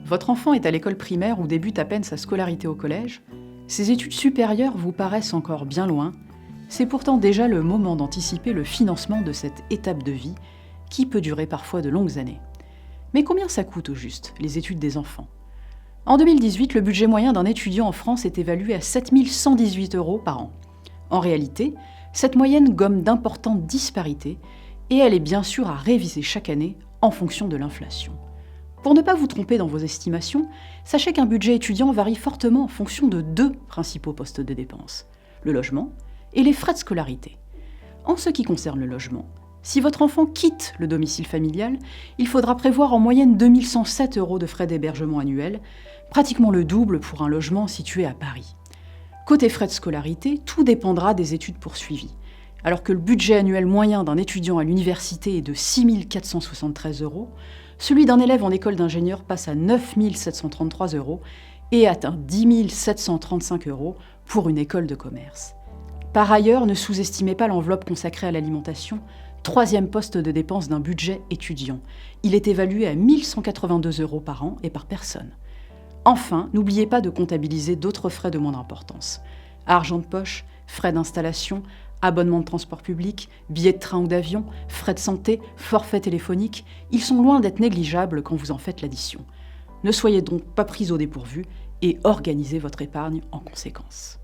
Votre enfant est à l'école primaire ou débute à peine sa scolarité au collège, ses études supérieures vous paraissent encore bien loin, c'est pourtant déjà le moment d'anticiper le financement de cette étape de vie qui peut durer parfois de longues années. Mais combien ça coûte au juste, les études des enfants ? En 2018, le budget moyen d'un étudiant en France est évalué à 7 118 € par an. En réalité, cette moyenne gomme d'importantes disparités et elle est bien sûr à réviser chaque année en fonction de l'inflation. Pour ne pas vous tromper dans vos estimations, sachez qu'un budget étudiant varie fortement en fonction de deux principaux postes de dépenses, le logement et les frais de scolarité. En ce qui concerne le logement, si votre enfant quitte le domicile familial, il faudra prévoir en moyenne 2 107 € de frais d'hébergement annuels, pratiquement le double pour un logement situé à Paris. Côté frais de scolarité, tout dépendra des études poursuivies. Alors que le budget annuel moyen d'un étudiant à l'université est de 6 473 €, celui d'un élève en école d'ingénieur passe à 9 733 € et atteint 10 735 € pour une école de commerce. Par ailleurs, ne sous-estimez pas l'enveloppe consacrée à l'alimentation, troisième poste de dépense d'un budget étudiant. Il est évalué à 1 182 € par an et par personne. Enfin, n'oubliez pas de comptabiliser d'autres frais de moindre importance. Argent de poche, frais d'installation, abonnement de transport public, billets de train ou d'avion, frais de santé, forfait téléphonique, ils sont loin d'être négligeables quand vous en faites l'addition. Ne soyez donc pas pris au dépourvu et organisez votre épargne en conséquence.